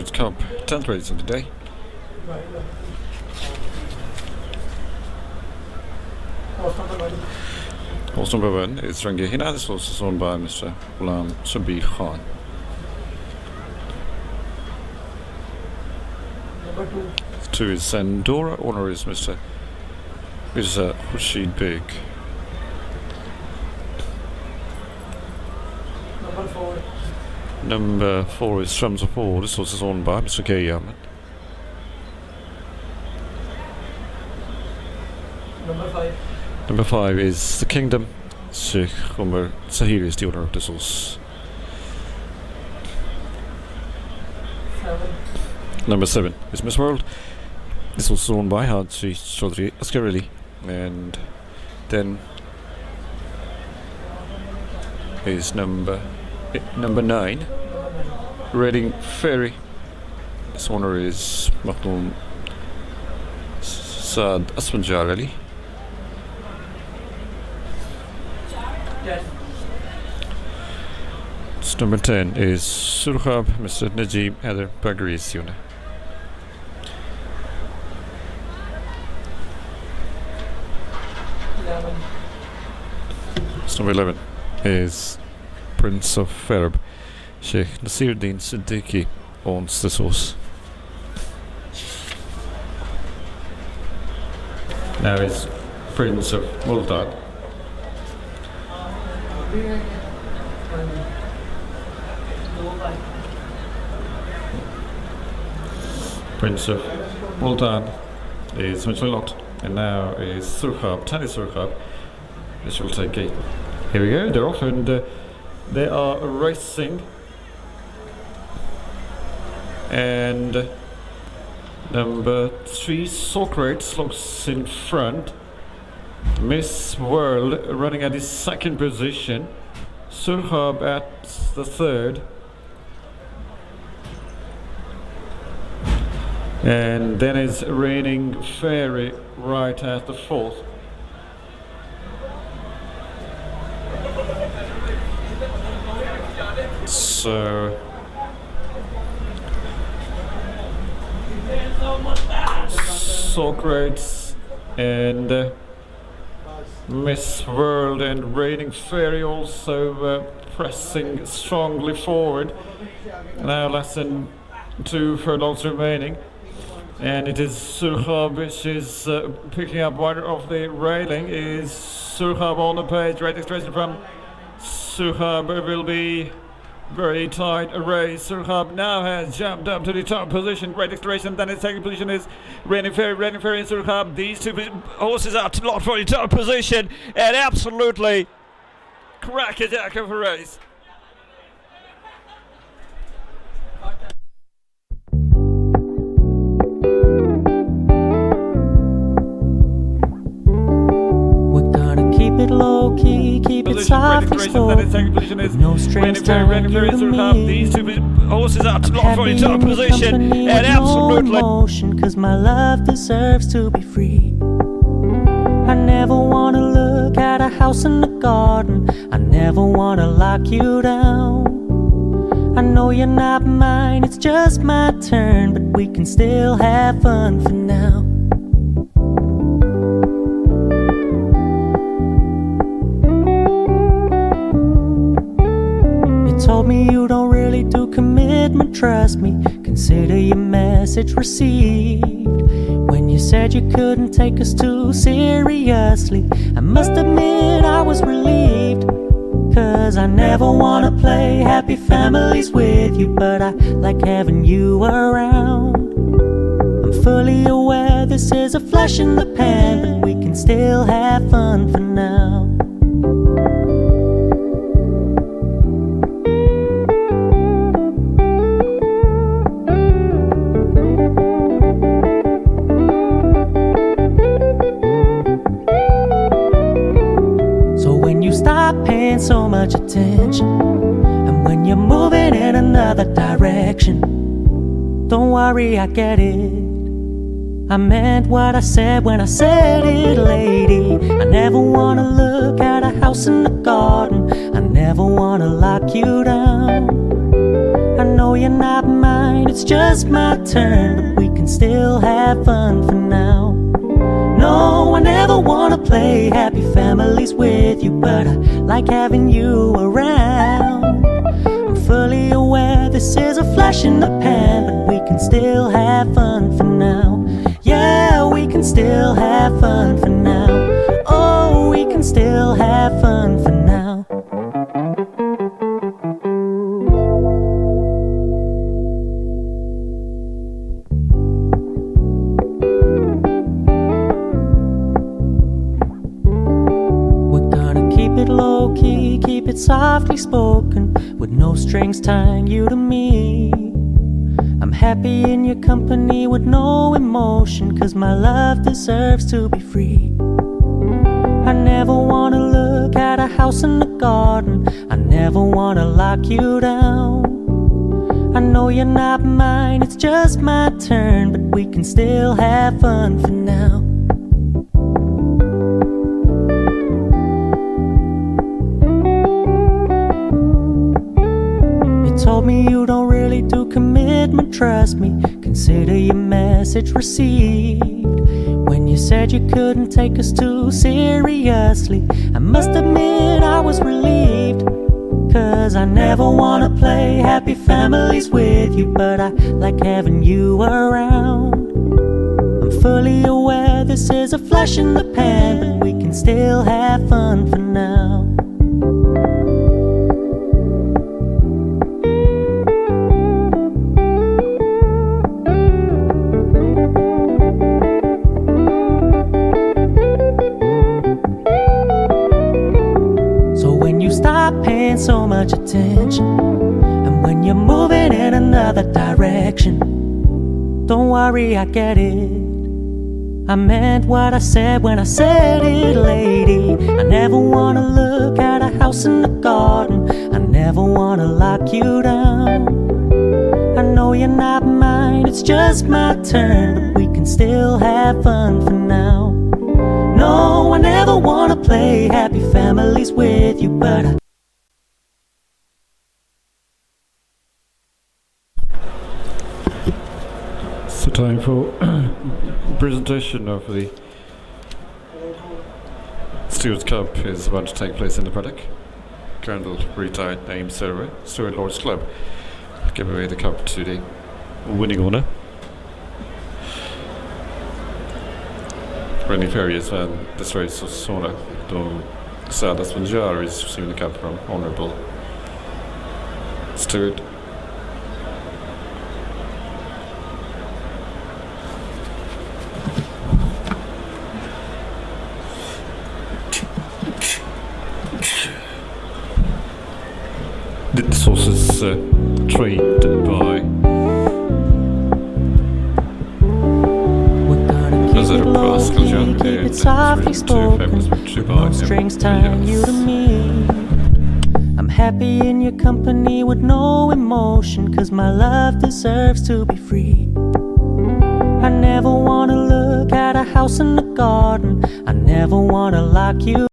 Stewards Cup 10th race of the day. Horse number 1 is Rangahina. This horse is owned by Mr. Ghulam Sabir Khan. Number 2 is Sandora. Owner is Mr. Mirza Khurshid Beg. Number 4. Number 4 is Strums of War. This horse is owned by Mr. K. Ahmed. Number 5. Number 5 is The Kingdom. Sheikh Umar Sahir is the owner of this horse. 7. Number 7 is Miss World. This was owned by Haji Chaudhry Askarali. And then is number 9, Reading Ferry. This owner is Mahmoud Saad Asfanjar Ali. 10. Number 10 is Surkhab, Mr. Najib Heather Bagri's unit. 11. Number 11 is Prince of Ferb. Sheikh Nasiruddin Siddiqui owns this horse. Now is Prince of Multan. Prince of Multan is Mitchell Lot, and now is Surkhab, Tani Surkhab. This will take 8. Here we go, they're off, and they are racing. And number 3, Socrates, looks in front. Miss World running at his 2nd position. Surkhab at the 3rd. And then is Reigning Fairy right at the 4th. So Socrates and Miss World and Reigning Fairy also pressing strongly forward. Now less than 2 furlongs remaining. And it is Surkhab which is picking up one of the railing. Is Surkhab on the page? Right expression from Surkhab will be very tight a race. Surkhab now has jumped up to the top position. Great exploration. Then his 2nd position is Reigning Fairy and Surkhab. These 2 horses are locked for the top position. And absolutely crack-a-jack of a race. Keep it low key, keep it soft and slow. No strings tying you to me. These 2 horses are locked for the top position. And absolutely no emotion, 'cause my love deserves to be free. I never wanna look at a house in the garden. I never wanna lock you down. I know you're not mine, it's just my turn, but we can still have fun for now. Told me you don't really do commitment, trust me. Consider your message received. When you said you couldn't take us too seriously, I must admit I was relieved. 'Cause I never wanna play happy families with you, but I like having you around. I'm fully aware this is a flash in the pan, but we can still have fun for now. Stop paying so much attention, and when you're moving in another direction, don't worry, I get it. I meant what I said when I said it, lady. I never wanna look at a house in the garden. I never wanna lock you down. I know you're not mine, it's just my turn, but we can still have fun for now. No, I never wanna play happy families with you, but I like having you around. I'm fully aware this is a flash in the pan, but we can still have fun for now. Yeah, we can still have fun for now. Oh, we can still have fun for now. Keep it low-key, keep it softly spoken, with no strings tying you to me. I'm happy in your company with no emotion, 'cause my love deserves to be free. I never wanna look at a house in the garden, I never wanna lock you down. I know you're not mine, it's just my turn, but we can still have fun for now. Told me you don't really do commitment, trust me, consider your message received. When you said you couldn't take us too seriously, I must admit I was relieved. 'Cause I never wanna play happy families with you, but I like having you around. I'm fully aware this is a flash in the pan, but we can still have fun for now. Stop paying so much attention, and when you're moving in another direction, don't worry, I get it. I meant what I said when I said it, lady. I never wanna look at a house in the garden, I never wanna lock you down. I know you're not mine, it's just my turn, but we can still have fun for now. No, I never wanna play happy families with you, but It's time for presentation of the Stewards Cup is about to take place in the paddock. Colonel retired name server, Steward Lords Club. Give away the cup to the winning owner. Rennie Ferries and this race was Sona. De Sadas Vanjar is receiving the cup from Honourable Steward. This horse is trained by keep it softly spoken, with no strings tying you to me. I'm happy in your company with no emotion, 'cause my love deserves to be free. I never wanna look at a house in the garden, I never wanna lock you